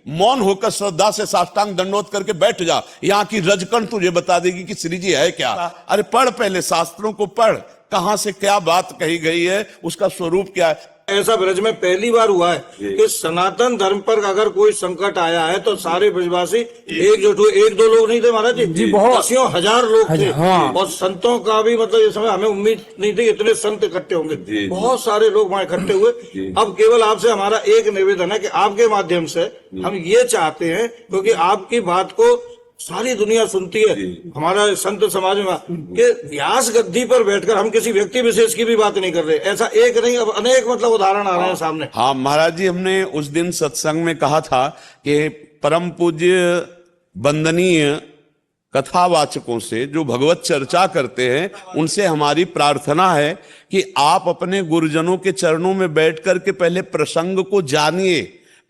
मौन होकर श्रद्धा से साष्टांग दंडवत करके बैठ जा, यहाँ की रजकण तुझे बता देगी कि श्री जी है क्या। अरे पढ़, पहले शास्त्रों को पढ़, कहां से क्या बात कही गई है, उसका स्वरूप क्या है। ऐसा ब्रज में पहली बार हुआ है कि सनातन धर्म पर अगर कोई संकट आया है तो सारे ब्रजवासी एकजुट हुए। एक दो लोग नहीं थे महाराज जी, बहुत दसियों हजार लोग थे। हाँ। और संतों का भी मतलब इस समय हमें उम्मीद नहीं थी इतने संत इकट्ठे होंगे, बहुत सारे लोग वहां इकट्ठे हुए। अब केवल आपसे हमारा एक निवेदन है कि आपके माध्यम से हम ये चाहते हैं, क्योंकि आपकी बात को सारी दुनिया सुनती है, हमारा संत समाज में, कि व्यास गद्दी पर बैठकर हम किसी व्यक्ति विशेष की भी बात नहीं कर रहे। ऐसा एक नहीं, अब अनेक मतलब उदाहरण आ रहे हैं सामने। हाँ महाराज जी, हमने उस दिन सत्संग में कहा था कि परम पूज्य वंदनीय कथावाचकों से जो भगवत चर्चा करते हैं, उनसे हमारी प्रार्थना है कि आप अपने गुरुजनों के चरणों में बैठ करके पहले प्रसंग को जानिए,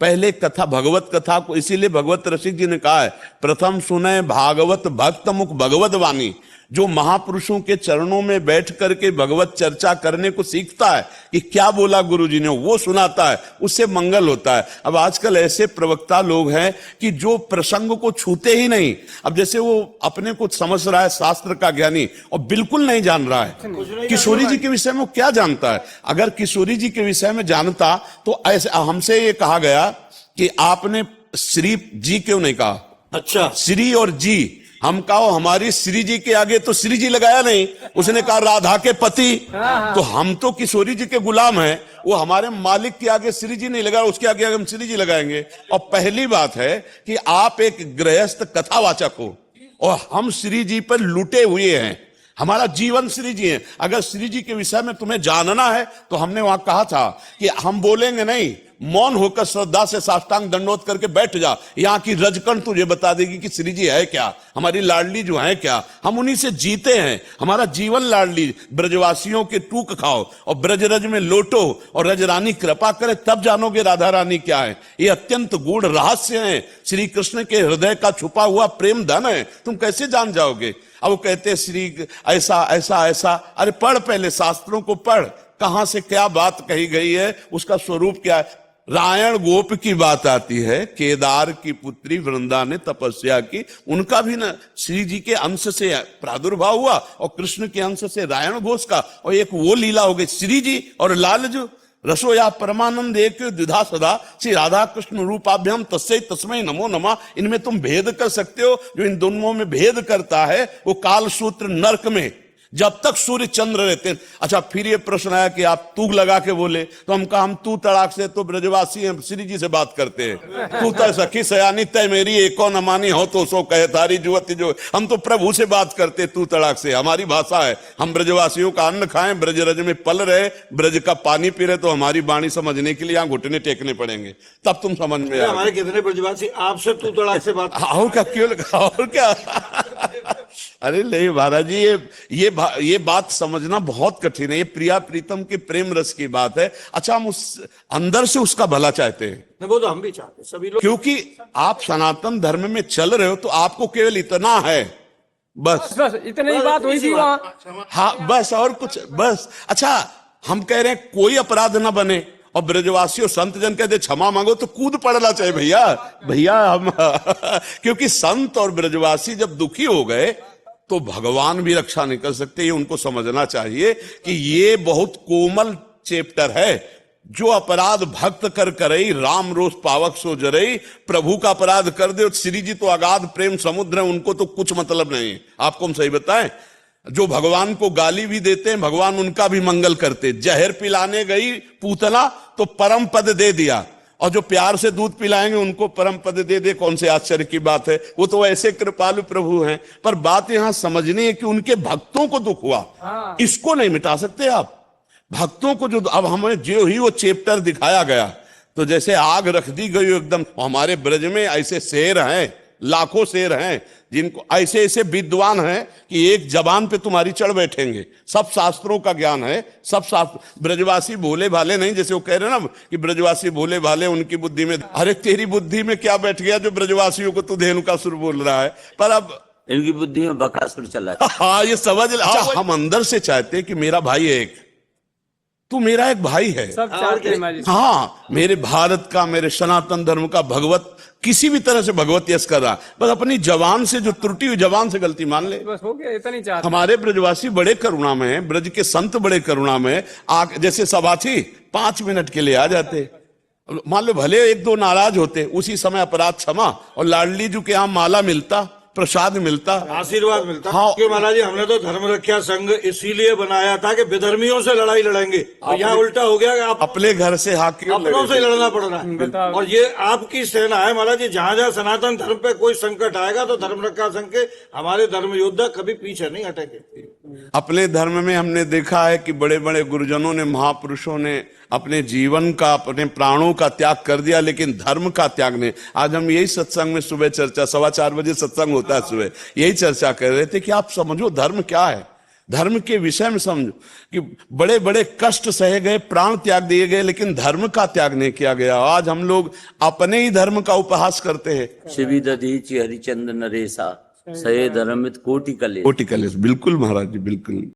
पहले कथा, भगवत कथा को। इसीलिए भगवत रसिक जी ने कहा है, प्रथम सुने भागवत भक्त मुख भगवत वाणी। जो महापुरुषों के चरणों में बैठ करके भगवत चर्चा करने को सीखता है कि क्या बोला गुरु जी ने, वो सुनाता है, उससे मंगल होता है। अब आजकल ऐसे प्रवक्ता लोग हैं कि जो प्रसंग को छूते ही नहीं। अब जैसे वो अपने को समझ रहा है शास्त्र का ज्ञानी और बिल्कुल नहीं जान रहा है किशोरी जी के विषय में। वो क्या जानता है? अगर किशोरी जी के विषय में जानता तो ऐसे हमसे ये कहा गया कि आपने श्री जी क्यों नहीं कहा। अच्छा, श्री और जी हम कहो, हमारी श्री जी के आगे तो श्री जी लगाया नहीं, उसने कहा राधा के पति। तो हम तो किशोरी जी के गुलाम हैं, वो हमारे मालिक के आगे श्री जी नहीं लगाया, उसके आगे हम श्री जी लगाएंगे। और पहली बात है कि आप एक गृहस्थ कथावाचक हो और हम श्री जी पर लुटे हुए हैं, हमारा जीवन श्री जी है। अगर श्री जी के विषय में तुम्हें जानना है तो हमने वहां कहा था कि हम बोलेंगे नहीं, मौन होकर श्रद्धा से साष्टांग दंडवत करके बैठ जा, यहाँ की रजकण तुझे बता देगी कि श्री जी है क्या, हमारी लाडली जो है क्या। हम उन्हीं से जीते हैं, हमारा जीवन लाडली। ब्रजवासियों के टूक खाओ और ब्रज रज में लोटो और रज रानी कृपा करे, तब जानोगे राधा रानी क्या है। ये अत्यंत गूढ़ रहस्य है, श्री कृष्ण के हृदय का छुपा हुआ प्रेम धन है, तुम कैसे जान जाओगे। अब वो कहते श्री ऐसा ऐसा ऐसा। अरे पढ़, पहले शास्त्रों को पढ़, कहां से क्या बात कही गई है, उसका स्वरूप क्या है। रायण गोप की बात आती है, केदार की पुत्री वृंदा ने तपस्या की, उनका भी ना श्री जी के अंश से प्रादुर्भाव हुआ और कृष्ण के अंश से रायण घोष का। और एक वो लीला हो गई, श्री जी और लालजू रसोया परमानंद एक द्विधा सदा श्री राधा कृष्ण रूपाभ्याम तस्मै तस्मै नमो नमः। इनमें तुम भेद कर सकते हो, जो इन दोनों में भेद करता है वो कालसूत्र नरक में जब तक सूर्य चंद्र रहते हैं। अच्छा, फिर ये प्रश्न आया कि आप तू लगा के बोले, तो हम कहा हम तू तड़ाक से तो ब्रजवासी हैं, श्री जी से बात करते हैं। तू तय सखी सयानी तय मेरी एको न मानी हो तो सो कहे तारी जुवती जो। हम तो प्रभु से बात करते तू तड़ाक से, हमारी भाषा है। हम ब्रजवासियों का अन्न खाएं, ब्रज रज में पल रहे, ब्रज का पानी पी रहे, तो हमारी वाणी समझने के लिए यहाँ घुटने टेकने पड़ेंगे, तब तुम समझ में। हमारे कितने ब्रजवासी आपसे तू तड़ाक से बात। और क्या, क्यों और क्या। अरे नहीं महाराज जी, ये बात समझना बहुत कठिन है। ये प्रिया प्रीतम के प्रेम रस की बात है। अच्छा, हम उस अंदर से उसका भला चाहते हैं। वो तो हम भी चाहते हैं, सभी लोग। क्योंकि आप सनातन धर्म में चल रहे हो तो आपको केवल इतना है, बस इतनी ही बात हुई थी वहां। हाँ बस, और कुछ बस। अच्छा, हम कह रहे हैं कोई अपराध ना बने और ब्रजवासी और संत जन कहते क्षमा मांगो, तो कूद पड़ना चाहिए भैया भैया हम क्योंकि संत और ब्रजवासी जब दुखी हो गए तो भगवान भी रक्षा नहीं कर सकते। ये उनको समझना चाहिए कि ये बहुत कोमल चैप्टर है। जो अपराध भक्त कर करई राम रोष पावक सो जरई। प्रभु का अपराध कर दे, श्री जी तो अगाध प्रेम समुद्र है, उनको तो कुछ मतलब नहीं। आपको हम सही बताएं, जो भगवान को गाली भी देते हैं, भगवान उनका भी मंगल करते। जहर पिलाने गई पूतना तो परम पद दे दिया, और जो प्यार से दूध पिलाएंगे उनको परम पद दे दे। कौन से आश्चर्य की बात है, वो तो ऐसे कृपालु प्रभु हैं। पर बात यहां समझनी है कि उनके भक्तों को दुख हुआ, इसको नहीं मिटा सकते आप। भक्तों को जो, अब हमें जो ही वो चैप्टर दिखाया गया तो जैसे आग रख दी गई एकदम। हमारे ब्रज में ऐसे शेर हैं, लाखों शेर हैं, जिनको ऐसे ऐसे विद्वान हैं कि एक जबान पे तुम्हारी चढ़ बैठेंगे। सब शास्त्रों का ज्ञान है, सब शास्त्र। ब्रजवासी भोले भाले नहीं, जैसे वो कह रहे हैं ना कि ब्रजवासी भोले भाले, उनकी बुद्धि में। अरे तेरी बुद्धि में क्या बैठ गया जो ब्रजवासियों को तू धेनुकासुर बोल रहा है। पर अब इनकी बुद्धि में बकासुर चला है। हाँ, ये समझ। अच्छा, हम अंदर से चाहते हैं कि मेरा भाई एक, तू मेरा एक भाई है। सब चाहते हैं महाराज जी। हाँ, मेरे भारत का, मेरे सनातन धर्म का भगवत किसी भी तरह से भगवत यश कर रहा, बस अपनी जवान से जो त्रुटि हुई, जवान से गलती मान ले। बस हो गया, इतना ही चाहते। हमारे ब्रजवासी बड़े करुणा में हैं, ब्रज के संत बड़े करुणा में हैं। जैसे सभा थी, 5 मिनट के लिए आ जाते, मान लो भले 1-2 नाराज होते, उसी समय अपराध क्षमा, और लाडली जी के यहाँ माला मिलता, प्रसाद मिलता, आशीर्वाद मिलता। हाँ। क्योंकि महाराज जी हमने तो धर्म रक्षा संघ इसीलिए बनाया था कि विधर्मियों से लड़ाई लड़ेंगे, और यहाँ उल्टा हो गया कि आप अपने घर से हाकिम अपनों से लड़ना पड़ रहा है। बताओ। और ये आपकी सेना है महाराज जी, जहाँ जहाँ सनातन धर्म पे कोई संकट आएगा तो धर्म रक्षा संघ के हमारे धर्म योद्धा कभी पीछे नहीं हटेंगे। अपने धर्म में हमने देखा है कि बड़े बड़े गुरुजनों ने, महापुरुषों ने अपने जीवन का, अपने प्राणों का त्याग कर दिया, लेकिन धर्म का त्याग नहीं। आज हम यही सत्संग में सुबह चर्चा, 4:15 बजे सत्संग होता है सुबह, यही चर्चा कर रहे थे कि आप समझो धर्म क्या है, धर्म के विषय में समझो कि बड़े बड़े कष्ट सहे गए, प्राण त्याग दिए गए, लेकिन धर्म का त्याग नहीं किया गया। आज हम लोग अपने ही धर्म का उपहास करते हैं। शिवी दधीचि हरिचंद नरेसा, सये धर्मित कोटि कलेश। कोटि कलेश, बिल्कुल महाराज जी, बिल्कुल।